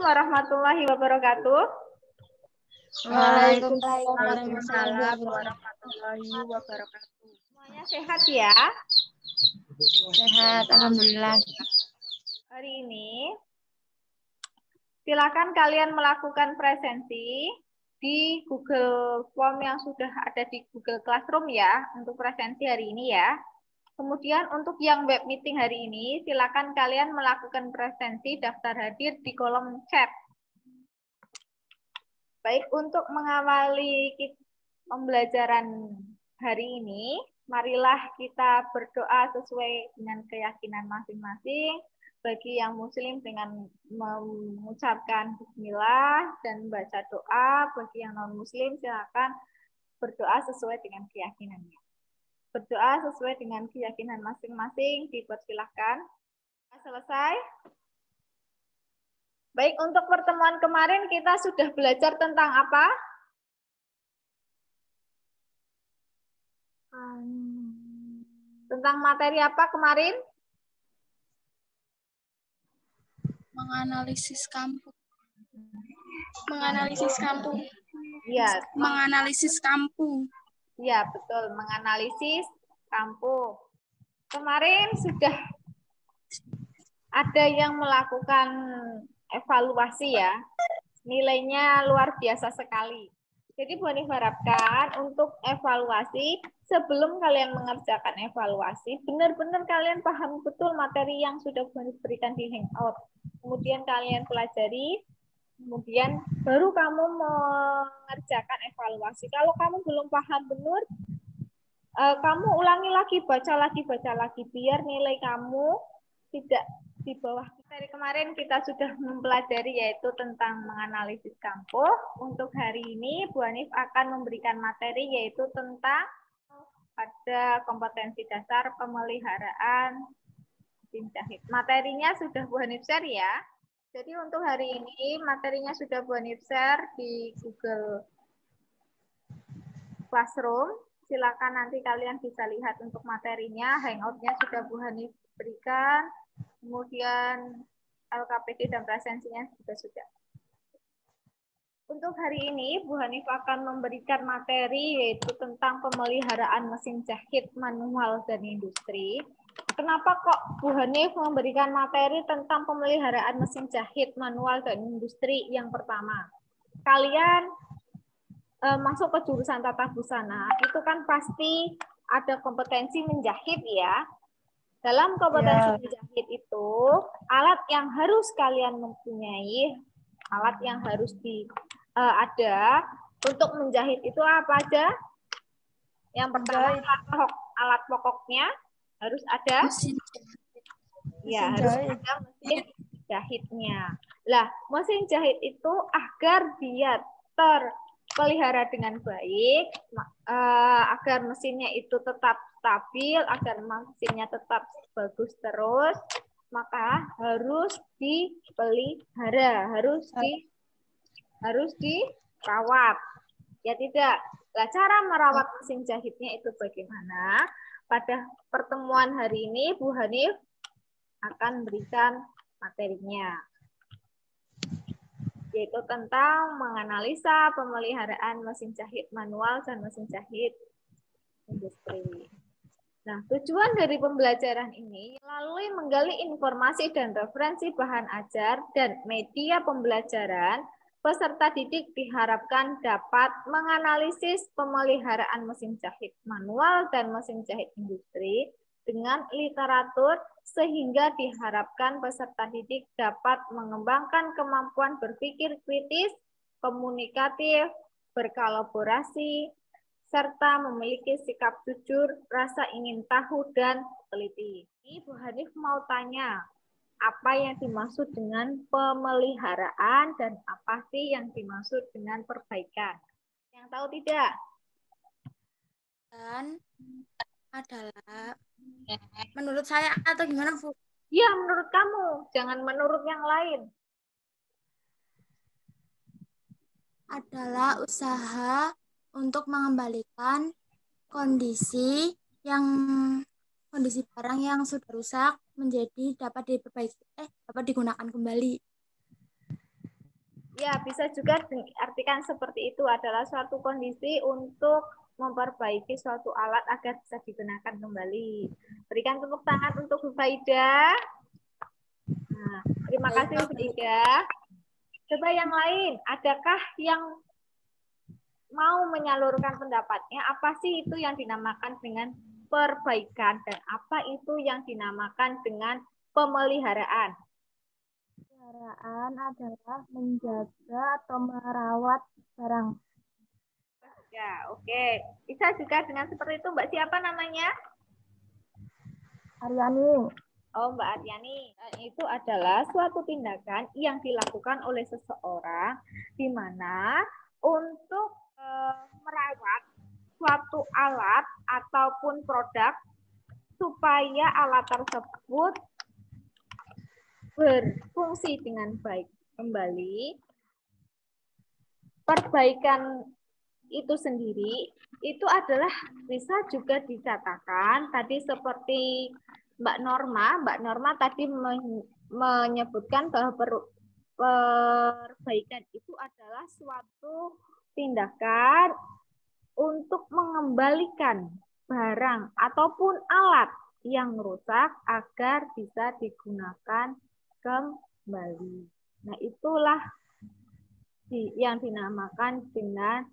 warahmatullahi wabarakatuh. Waalaikumsalam warahmatullahi wabarakatuh. Semuanya sehat ya? Sehat, alhamdulillah. Hari ini silakan kalian melakukan presensi di Google Form yang sudah ada di Google Classroom ya, untuk presensi hari ini ya. Kemudian untuk yang web meeting hari ini, silakan kalian melakukan presensi daftar hadir di kolom chat. Baik, untuk mengawali pembelajaran hari ini, marilah kita berdoa sesuai dengan keyakinan masing-masing. Bagi yang muslim dengan mengucapkan bismillah dan membaca doa, bagi yang non-muslim silakan berdoa sesuai dengan keyakinannya. Berdoa sesuai dengan keyakinan masing-masing, dipersilahkan. Selesai? Baik, untuk pertemuan kemarin kita sudah belajar tentang apa? Tentang materi apa kemarin? Menganalisis kampung. Menganalisis kampung. Ya, Menganalisis kampung. ya betul, menganalisis kampung. Kemarin sudah ada yang melakukan evaluasi ya, nilainya luar biasa sekali. Jadi Bu Hanif harapkan untuk evaluasi, sebelum kalian mengerjakan evaluasi, benar-benar kalian paham betul materi yang sudah Bu Hanif berikan di Hangout. Kemudian kalian pelajari, kemudian baru kamu mengerjakan evaluasi. Kalau kamu belum paham benar, kamu ulangi lagi, baca lagi, biar nilai kamu tidak di bawah. Dari kemarin kita sudah mempelajari yaitu tentang menganalisis kampung. Untuk hari ini Bu Hanif akan memberikan materi yaitu tentang pada kompetensi dasar pemeliharaan mesin jahit. Materinya sudah Bu Hanif share ya. Jadi untuk hari ini materinya sudah Bu Hanif share di Google Classroom. Silakan nanti kalian bisa lihat untuk materinya. Hangout-nya sudah Bu Hanif berikan. Kemudian LKPD dan presensinya juga sudah. Untuk hari ini, Bu Hanif akan memberikan materi yaitu tentang pemeliharaan mesin jahit manual dan industri. Kenapa kok Bu Hanif memberikan materi tentang pemeliharaan mesin jahit manual dan industri? Yang pertama, kalian masuk ke jurusan tata busana, itu kan pasti ada kompetensi menjahit ya. Dalam kompetensi menjahit itu, alat yang harus kalian mempunyai, alat yang harus ada untuk menjahit itu apa aja? Yang pertama, alat pokoknya harus ada. Ya, harus ada mesin jahitnya. Lah, mesin jahit itu agar dia terpelihara dengan baik, agar mesinnya itu tetap stabil, agar mesinnya tetap bagus terus, maka harus dipelihara, harus dirawat. Ya tidak. Nah, cara merawat mesin jahitnya itu bagaimana? Pada pertemuan hari ini Bu Hanif akan berikan materinya, yaitu tentang menganalisa pemeliharaan mesin jahit manual dan mesin jahit industri. Nah, tujuan dari pembelajaran ini melalui menggali informasi dan referensi bahan ajar dan media pembelajaran, peserta didik diharapkan dapat menganalisis pemeliharaan mesin jahit manual dan mesin jahit industri dengan literatur sehingga diharapkan peserta didik dapat mengembangkan kemampuan berpikir kritis, komunikatif, berkolaborasi, serta memiliki sikap jujur, rasa ingin tahu, dan teliti. Ini Bu Hanif mau tanya, apa yang dimaksud dengan pemeliharaan dan apa sih yang dimaksud dengan perbaikan? Yang tahu tidak? Dan adalah menurut saya atau gimana Bu? Ya, menurut kamu, jangan menurut yang lain. Adalah usaha untuk mengembalikan kondisi barang yang sudah rusak menjadi dapat diperbaiki, dapat digunakan kembali. Ya, bisa juga diartikan seperti itu adalah suatu kondisi untuk memperbaiki suatu alat agar bisa digunakan kembali. Berikan tepuk tangan untuk Bu Faida. Nah, terima kasih Bu Faida. Coba yang lain, adakah yang mau menyalurkan pendapatnya? Apa sih itu yang dinamakan dengan perbaikan dan apa itu yang dinamakan dengan pemeliharaan? Pemeliharaan adalah menjaga atau merawat barang. Ya, oke. Bisa juga dengan seperti itu, Mbak. Siapa namanya? Aryani. Oh, Mbak Aryani. Itu adalah suatu tindakan yang dilakukan oleh seseorang di mana untuk merawat suatu alat ataupun produk supaya alat tersebut berfungsi dengan baik kembali. Perbaikan itu sendiri itu adalah bisa juga dikatakan tadi seperti Mbak Norma tadi menyebutkan bahwa perbaikan itu adalah suatu tindakan untuk mengembalikan barang ataupun alat yang rusak agar bisa digunakan kembali. Nah, itulah yang dinamakan dengan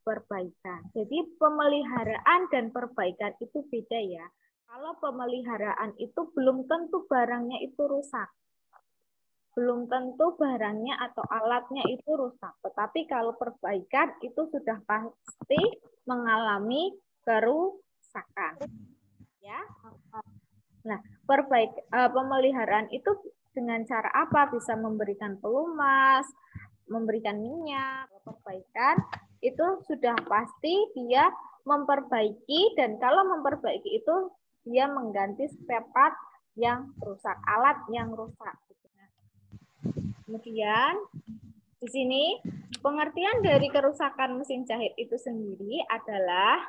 perbaikan. Jadi pemeliharaan dan perbaikan itu beda ya. Kalau pemeliharaan itu belum tentu barangnya itu rusak. Belum tentu barangnya atau alatnya itu rusak. Tetapi kalau perbaikan itu sudah pasti mengalami kerusakan. Ya. Nah, pemeliharaan itu dengan cara apa? Bisa memberikan pelumas, memberikan minyak, perbaikan itu sudah pasti dia memperbaiki, dan kalau memperbaiki itu dia mengganti spare part yang rusak, alat yang rusak. Kemudian di sini pengertian dari kerusakan mesin jahit itu sendiri adalah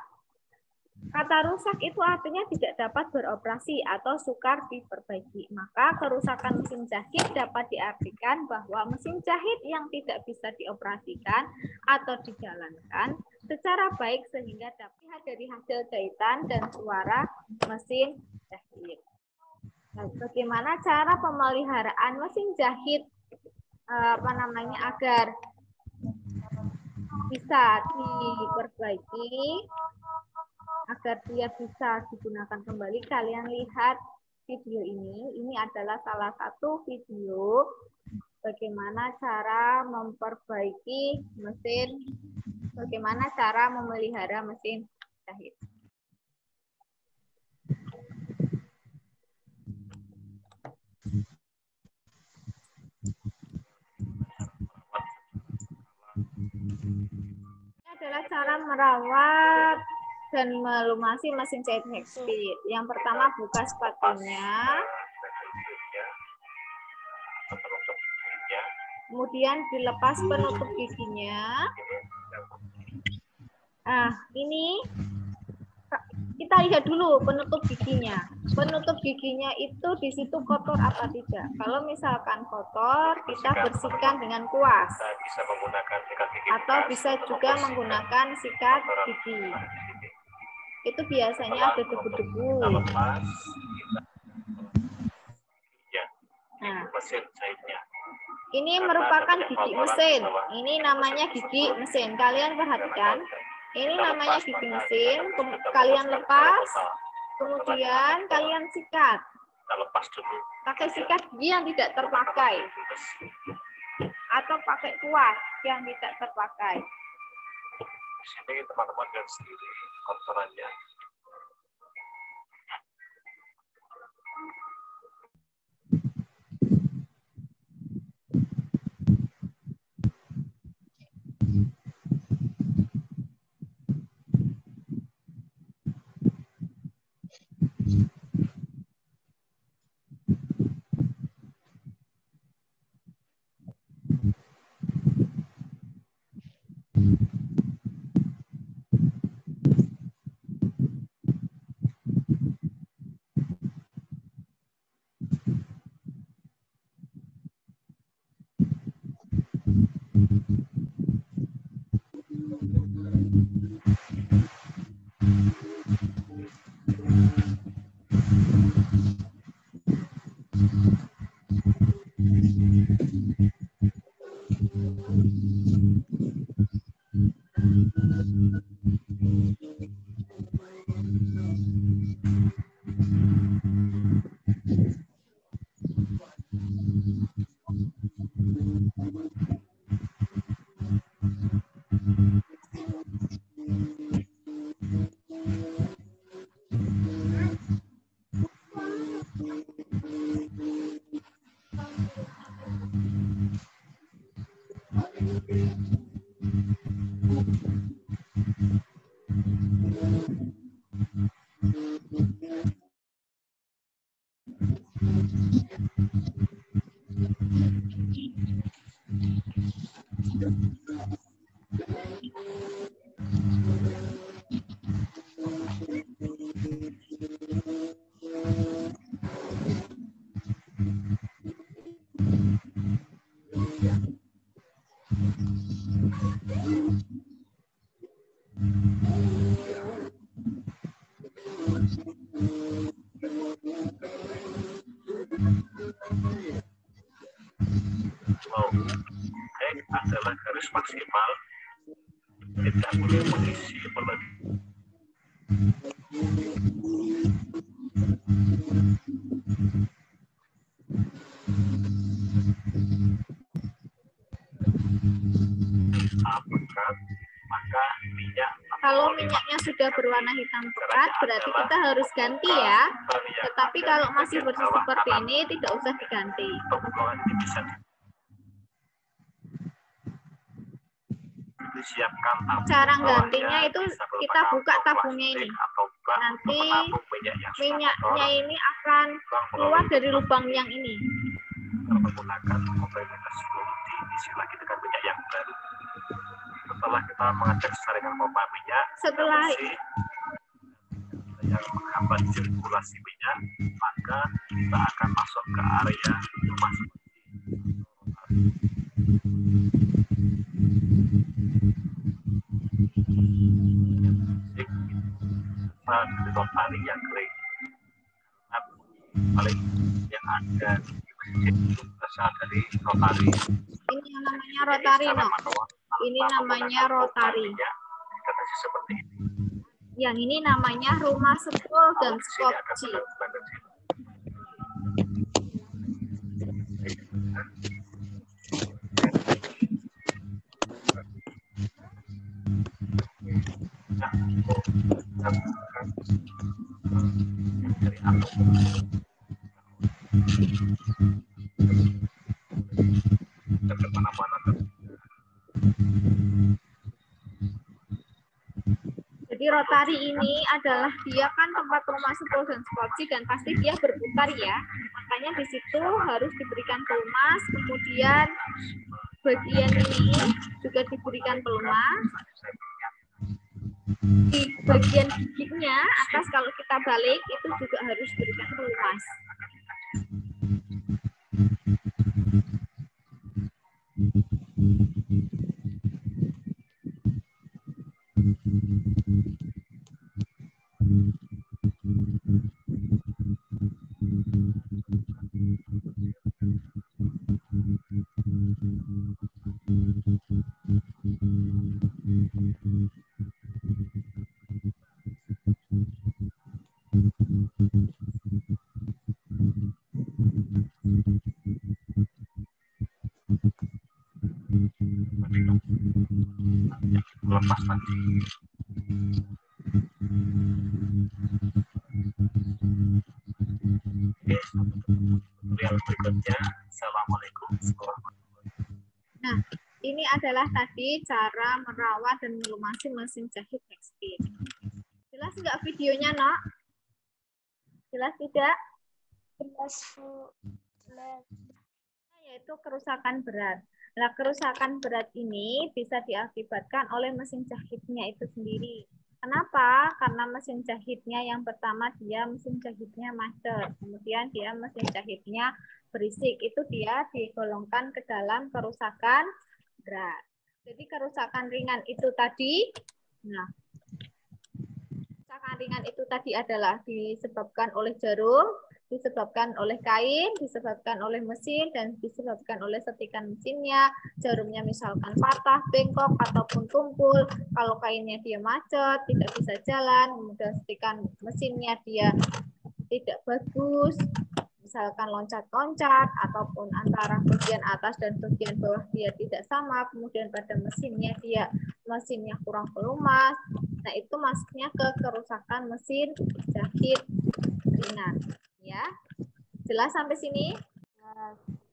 kata rusak itu artinya tidak dapat beroperasi atau sukar diperbaiki. Maka kerusakan mesin jahit dapat diartikan bahwa mesin jahit yang tidak bisa dioperasikan atau dijalankan secara baik sehingga dapat dilihat dari hasil jahitan dan suara mesin jahit. Nah, bagaimana cara pemeliharaan mesin jahit agar bisa diperbaiki, agar dia bisa digunakan kembali? Kalian lihat video ini. Ini adalah salah satu video bagaimana cara memperbaiki mesin, bagaimana cara memelihara mesin jahit. Ini adalah cara merawat dan melumasi mesin jahit Hexpeed. Yang pertama, buka sepatunya, kemudian dilepas penutup giginya. Nah, ini kita lihat dulu penutup giginya. Penutup giginya itu di situ kotor apa tidak? Kalau misalkan kotor, kita bersihkan dengan kuas. Atau bisa juga menggunakan sikat gigi. Itu biasanya ada debu-debu. Nah, ini merupakan gigi mesin. Ini namanya gigi mesin. Kalian perhatikan. Ini namanya gigi mesin. Kalian lepas. Kemudian kalian sikat. Pakai sikat gigi yang tidak terpakai. Atau pakai kuas yang tidak terpakai. Di sini teman-teman lihat sendiri kotorannya. Adalah garis maksimal, tidak boleh mengisi melebihi. Maka minyak, kalau minyaknya sudah berwarna hitam pekat, berarti kita harus ganti ya. Tetapi kalau masih bersih seperti ini, tidak usah diganti. Pembuangan ini bisa disiapkan. Cara gantinya itu kita buka tabungnya ini. Nanti minyaknya ini akan keluar dari lubang yang ini. Menggunakan kompremen tersebut diisi lagi dengan minyak yang baru. Setelah kita mengecek saringan pompa minyak, setelah yang menghambat sirkulasi minyak, maka kita akan masuk ke area rumah di rotari yang kering. Paling yang ada di masjid berasal dari rotari. Ini yang namanya rotari, no. Ini namanya rotari. Seperti ini. Yang ini namanya rumah sepul dan skopji. Jadi rotari ini adalah dia kan tempat rumah sepul dan skopji dan pasti dia berputar ya. Makanya di situ harus diberikan pelumas, kemudian bagian ini juga diberikan pelumas. Di bagian giginya atas kalau kita balik itu juga harus diberikan pelumas. Lepas nanti. Yang berikutnya, Assalamualaikum. Nah, ini adalah tadi cara merawat dan melumasi mesin jahit tekstil. Jelas nggak videonya, Nok? Jelas tidak? Jelas, Bu. Jelas. Yaitu kerusakan berat. Nah, kerusakan berat ini bisa diakibatkan oleh mesin jahitnya itu sendiri. Kenapa? Karena mesin jahitnya yang pertama dia mesin jahitnya macet, kemudian dia mesin jahitnya berisik. Itu dia digolongkan ke dalam kerusakan berat. Jadi kerusakan ringan itu tadi, nah Ringan itu tadi adalah disebabkan oleh jarum, disebabkan oleh kain, disebabkan oleh mesin, dan disebabkan oleh setikan mesinnya. Jarumnya misalkan patah, bengkok, ataupun tumpul. Kalau kainnya dia macet, tidak bisa jalan, kemudian setikan mesinnya dia tidak bagus, misalkan loncat-loncat, ataupun antara bagian atas dan bagian bawah dia tidak sama, kemudian pada mesinnya mesinnya kurang pelumas. Nah, itu masuknya ke kerusakan mesin jahit ringan. Ya, jelas sampai sini?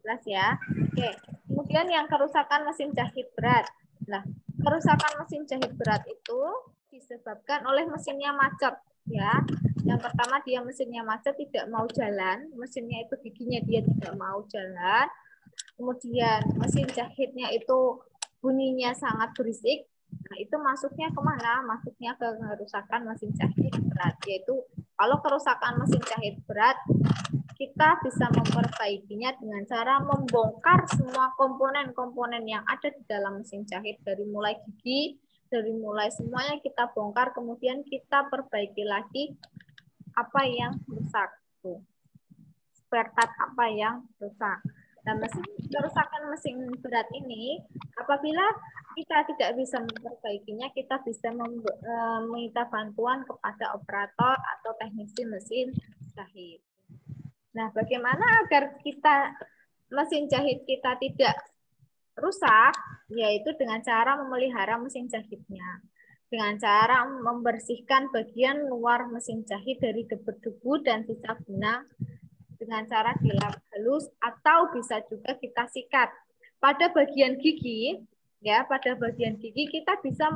Jelas ya. Oke. Kemudian yang kerusakan mesin jahit berat. Nah, kerusakan mesin jahit berat itu disebabkan oleh mesinnya macet. Ya, yang pertama dia mesinnya macet, tidak mau jalan, mesinnya itu giginya dia tidak mau jalan. Kemudian mesin jahitnya itu bunyinya sangat berisik. Nah, itu masuknya kemana? Masuknya ke kerusakan mesin jahit berat. Yaitu kalau kerusakan mesin jahit berat, kita bisa memperbaikinya dengan cara membongkar semua komponen-komponen yang ada di dalam mesin jahit, dari mulai gigi, dari mulai semuanya kita bongkar, kemudian kita perbaiki lagi apa yang rusak. Spare part apa yang rusak. Nah, kerusakan mesin berat ini, apabila kita tidak bisa memperbaikinya, kita bisa meminta bantuan kepada operator atau teknisi mesin jahit. Nah, bagaimana agar mesin jahit kita tidak rusak? Yaitu dengan cara memelihara mesin jahitnya. Dengan cara membersihkan bagian luar mesin jahit dari debu-debu dan sisa benang dengan cara dilap halus, atau bisa juga kita sikat. Pada bagian gigi, ya, pada bagian gigi kita bisa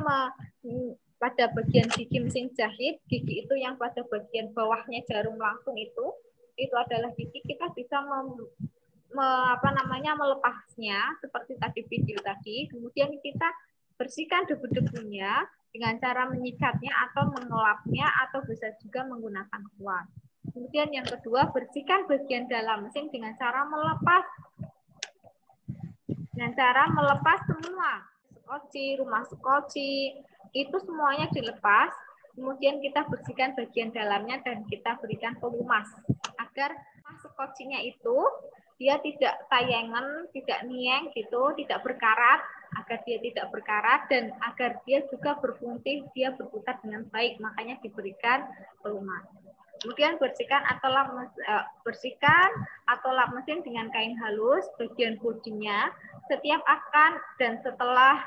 pada bagian gigi mesin jahit, gigi itu yang pada bagian bawahnya jarum lengkung itu adalah gigi, kita bisa melepasnya seperti tadi video tadi. Kemudian kita bersihkan debu-debunya dengan cara menyikatnya atau mengelapnya, atau bisa juga menggunakan kuas. Kemudian yang kedua, bersihkan bagian dalam mesin dengan cara melepas semua skoci, rumah skoci, itu semuanya dilepas. Kemudian kita bersihkan bagian dalamnya dan kita berikan pelumas agar skocinya itu dia tidak tayangan, tidak nieng gitu, tidak berkarat, agar dia tidak berkarat dan agar dia juga berfungsi, dia berputar dengan baik, makanya diberikan pelumas. Kemudian bersihkan atau lap mesin dengan kain halus bagian bodinya setiap akan dan setelah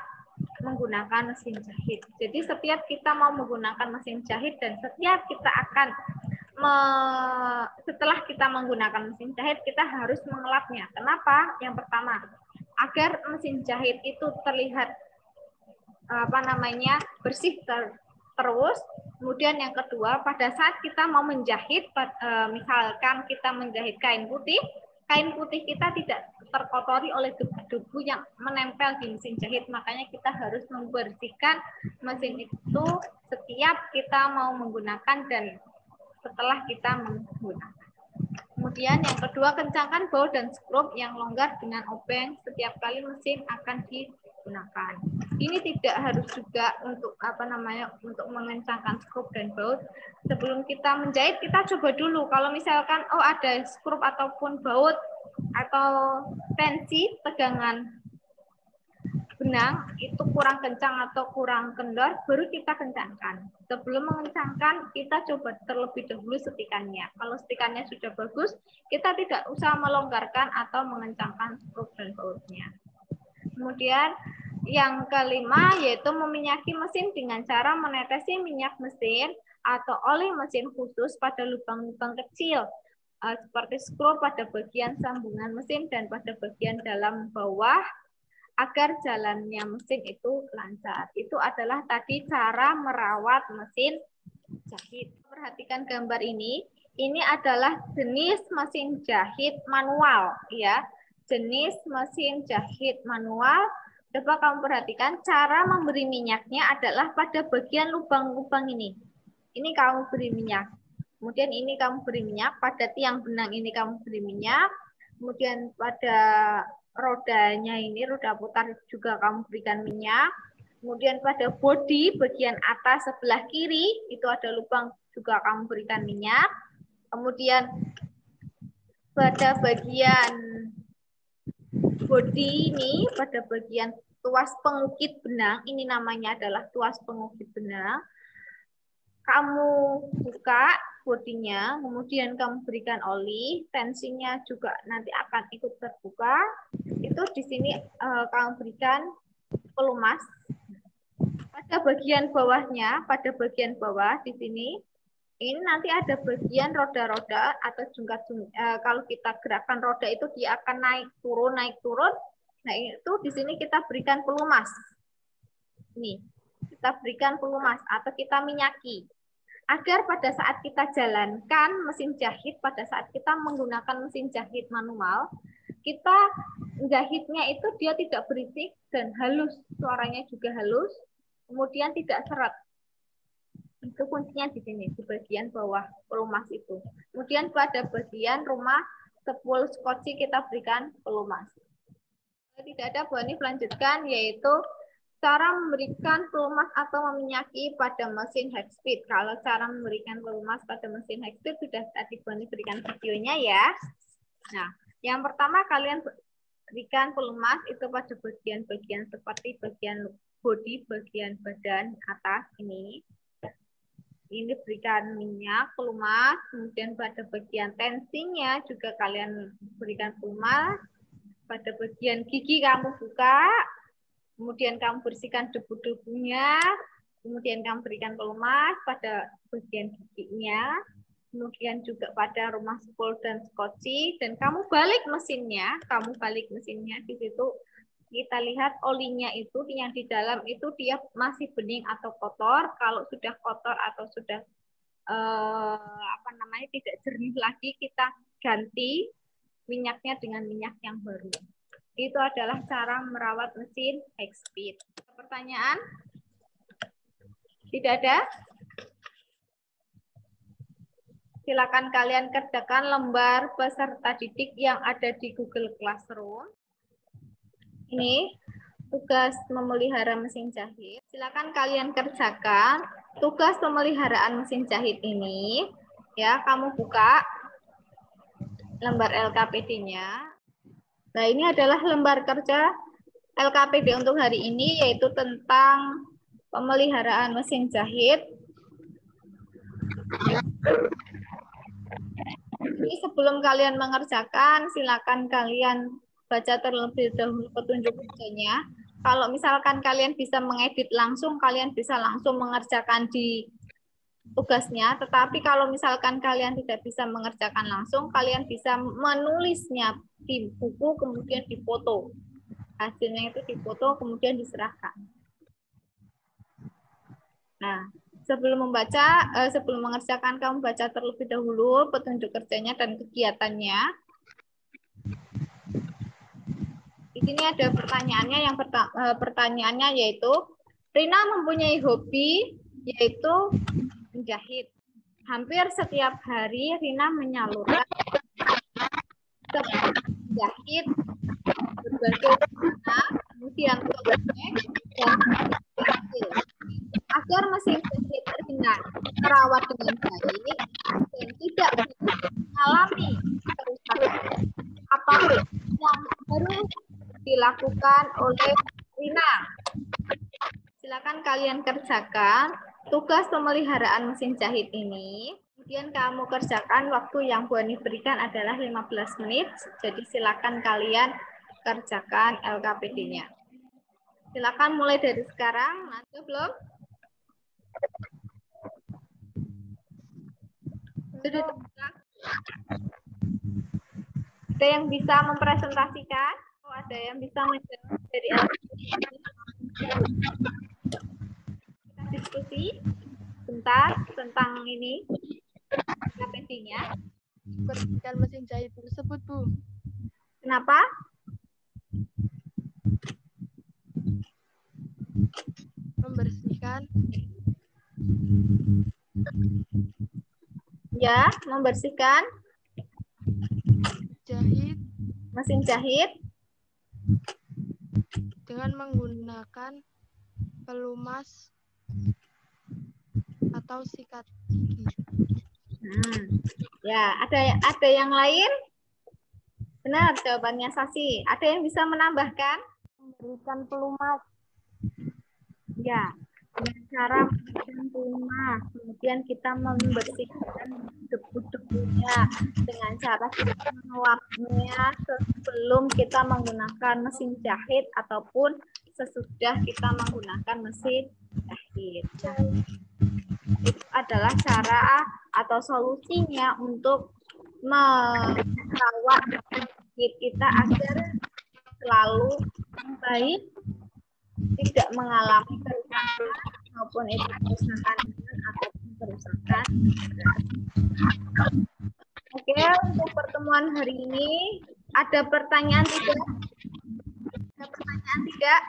menggunakan mesin jahit. Jadi setiap kita mau menggunakan mesin jahit dan setiap kita akan setelah kita menggunakan mesin jahit, kita harus mengelapnya. Kenapa? Yang pertama, agar mesin jahit itu terlihat bersih terus. Kemudian yang kedua, pada saat kita mau menjahit, misalkan kita menjahit kain putih kita tidak terkotori oleh debu-debu yang menempel di mesin jahit. Makanya kita harus membersihkan mesin itu setiap kita mau menggunakan dan setelah kita menggunakan. Kemudian yang kedua, kencangkan baut dan skrup yang longgar dengan obeng setiap kali mesin akan digunakan. Ini tidak harus juga untuk untuk mengencangkan skrup dan baut. Sebelum kita menjahit, kita coba dulu. Kalau misalkan ada skrup ataupun baut atau tensi tegangan benang itu kurang kencang atau kurang kendor, baru kita kencangkan. Sebelum mengencangkan, kita coba terlebih dahulu setikannya. Kalau setikannya sudah bagus, kita tidak usah melonggarkan atau mengencangkan skrup dan bautnya. Kemudian yang kelima yaitu meminyaki mesin dengan cara menetesi minyak mesin atau oli mesin khusus pada lubang-lubang kecil seperti skrup pada bagian sambungan mesin dan pada bagian dalam bawah agar jalannya mesin itu lancar. Itu adalah tadi cara merawat mesin jahit. Perhatikan gambar ini adalah jenis mesin jahit manual, ya. Jenis mesin jahit manual. Coba kamu perhatikan cara memberi minyaknya adalah pada bagian lubang-lubang ini. Ini kamu beri minyak. Kemudian ini kamu beri minyak. Pada tiang benang ini kamu beri minyak. Kemudian pada rodanya ini, roda putar juga kamu berikan minyak. Kemudian pada bodi bagian atas sebelah kiri itu ada lubang juga kamu berikan minyak. Kemudian pada bagian bodi ini, pada bagian tuas pengukit benang, ini namanya adalah tuas pengukit benang. Kamu buka bodinya, kemudian kamu berikan oli, tensinya juga nanti akan ikut terbuka. Itu di sini kamu berikan pelumas. Pada bagian bawahnya, pada bagian bawah di sini, ini nanti ada bagian roda-roda atau kalau kita gerakan roda itu dia akan naik turun. Nah itu di sini kita berikan pelumas. Nih, kita berikan pelumas atau kita minyaki. Agar pada saat kita jalankan mesin jahit, pada saat kita menggunakan mesin jahit manual, kita jahitnya itu dia tidak berisik dan halus, suaranya juga halus, kemudian tidak seret. Itu kuncinya di sini, di bagian bawah pelumas itu. Kemudian pada bagian rumah sepul skoci kita berikan pelumas. Kalau tidak ada, Bu Hanif lanjutkan, yaitu cara memberikan pelumas atau meminyaki pada mesin high speed. Kalau cara memberikan pelumas pada mesin high speed sudah tadi Bu Hanif berikan videonya ya. Nah, yang pertama kalian berikan pelumas itu pada bagian-bagian seperti bagian bodi, bagian badan atas ini. Ini berikan minyak, pelumas, kemudian pada bagian tensinya juga kalian berikan pelumas. Pada bagian gigi kamu buka, kemudian kamu bersihkan debu-debunya, kemudian kamu berikan pelumas pada bagian giginya, kemudian juga pada rumah spol dan skoci, dan kamu balik mesinnya, di situ kita lihat olinya itu yang di dalam itu dia masih bening atau kotor. Kalau sudah kotor atau sudah tidak jernih lagi, kita ganti minyaknya dengan minyak yang baru. Itu adalah cara merawat mesin high speed. Pertanyaan? Tidak ada? Silakan kalian kerjakan lembar peserta didik yang ada di Google Classroom. Ini tugas memelihara mesin jahit. Silakan kalian kerjakan tugas pemeliharaan mesin jahit ini. Ya, kamu buka lembar LKPD-nya. Nah, ini adalah lembar kerja LKPD untuk hari ini, yaitu tentang pemeliharaan mesin jahit. Ini sebelum kalian mengerjakan, silakan kalian baca terlebih dahulu petunjuk kerjanya. Kalau misalkan kalian bisa mengedit langsung, kalian bisa langsung mengerjakan di tugasnya. Tetapi kalau misalkan kalian tidak bisa mengerjakan langsung, kalian bisa menulisnya di buku, kemudian difoto. Hasilnya itu difoto, kemudian diserahkan. Nah, sebelum mengerjakan, kamu baca terlebih dahulu petunjuk kerjanya dan kegiatannya. Di sini ada pertanyaannya. Yang pertanyaannya yaitu, Rina mempunyai hobi yaitu menjahit. Hampir setiap hari Rina menyalurkan menjahit berbagai warna, kemudian sobek dan hasil. Agar mesin jahit Rina terawat dengan baik dan tidak mengalami kerusakan apapun yang harus dilakukan oleh Rina. Silakan kalian kerjakan tugas pemeliharaan mesin jahit ini. Kemudian kamu kerjakan, waktu yang Bu Hanif berikan adalah 15 menit. Jadi silakan kalian kerjakan LKPD-nya. Silakan mulai dari sekarang. Nanti belum? Sudah terbuka? Ada yang bisa mempresentasikan? Ada yang bisa menjawab dari LKPD? Kita diskusi bentar tentang ini LKPD-nya. Bersihkan mesin jahit tersebut, Bu. Kenapa? Membersihkan. Ya, membersihkan Jahit mesin jahit dengan menggunakan pelumas atau sikat gigi. Ya, ada yang lain? Benar jawabannya Sasi. Ada yang bisa menambahkan? Memberikan pelumas. Ya, dengan cara memberikan pelumas. Kemudian kita membersihkan debu-debunya dengan cara kita mengelapnya sebelum kita menggunakan mesin jahit ataupun sesudah kita menggunakan mesin jahit. Itu adalah cara atau solusinya untuk merawat kulit kita agar selalu baik, tidak mengalami kerusakan maupun itu kerusakan ataupun kerusakan berat. Oke, untuk pertemuan hari ini ada pertanyaan tidak? Ada pertanyaan tidak?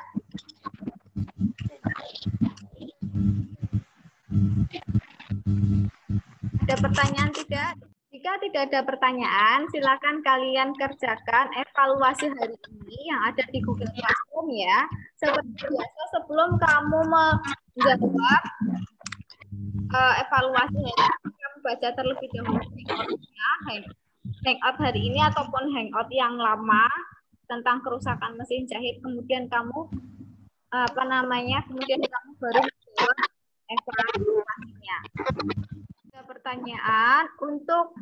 Ada pertanyaan tidak? Jika tidak ada pertanyaan, silakan kalian kerjakan evaluasi hari ini yang ada di Google Classroom ya. Seperti biasa, sebelum kamu menjawab evaluasi hari ini, kamu baca terlebih dahulu hangout hari ini ataupun hangout yang lama tentang kerusakan mesin jahit. Kemudian kamu kemudian kamu baru menjawab evaluasinya. Ada pertanyaan untuk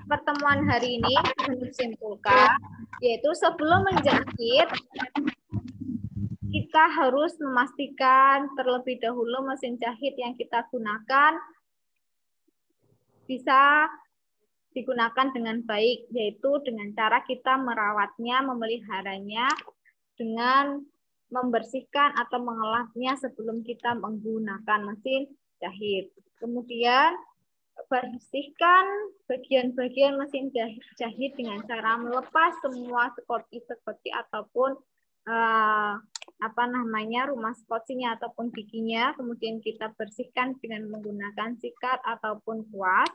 pertemuan hari ini disimpulkan, yaitu sebelum menjahit kita harus memastikan terlebih dahulu mesin jahit yang kita gunakan bisa digunakan dengan baik, yaitu dengan cara kita merawatnya, memeliharanya dengan membersihkan atau mengelapnya sebelum kita menggunakan mesin jahit. Kemudian bersihkan bagian-bagian mesin jahit dengan cara melepas semua sekoti ataupun rumah skocinya ataupun giginya. Kemudian kita bersihkan dengan menggunakan sikat ataupun kuas.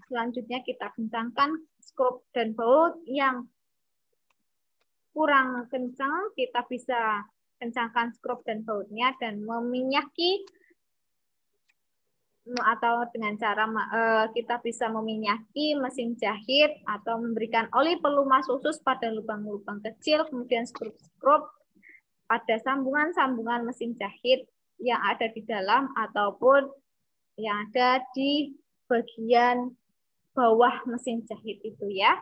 Selanjutnya kita kencangkan skrup dan baut yang kurang kencang, kita bisa kencangkan skrup dan bautnya dan meminyaki, atau dengan cara kita bisa meminyaki mesin jahit atau memberikan oli pelumas khusus pada lubang-lubang kecil, kemudian skrup pada sambungan-sambungan mesin jahit yang ada di dalam ataupun yang ada di bagian bawah mesin jahit itu ya,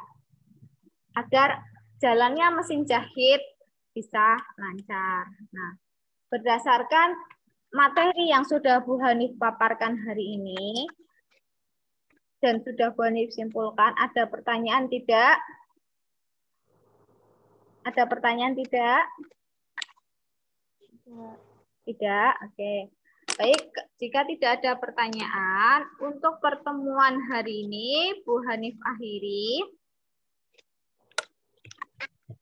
agar jalannya mesin jahit bisa lancar. Nah, berdasarkan materi yang sudah Bu Hanif paparkan hari ini dan sudah Bu Hanif simpulkan, ada pertanyaan tidak? Ada pertanyaan tidak? Tidak, oke. Baik, jika tidak ada pertanyaan, untuk pertemuan hari ini Bu Hanif akhiri.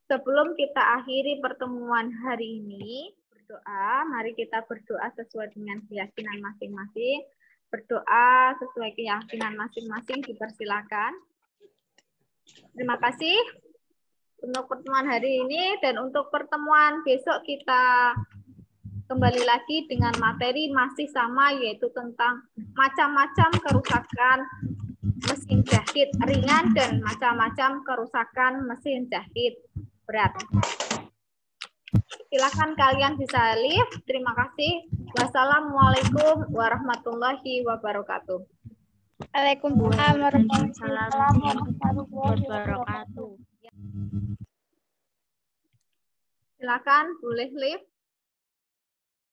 Sebelum kita akhiri pertemuan hari ini, berdoa, mari kita berdoa sesuai dengan keyakinan masing-masing. Berdoa sesuai keyakinan masing-masing, dipersilakan. Terima kasih untuk pertemuan hari ini, dan untuk pertemuan besok kita kembali lagi dengan materi masih sama, yaitu tentang macam-macam kerusakan mesin jahit ringan dan macam-macam kerusakan mesin jahit berat. Silakan kalian bisa live. Terima kasih. Wassalamualaikum warahmatullahi wabarakatuh. Waalaikumsalam warahmatullahi wabarakatuh. Silakan boleh live.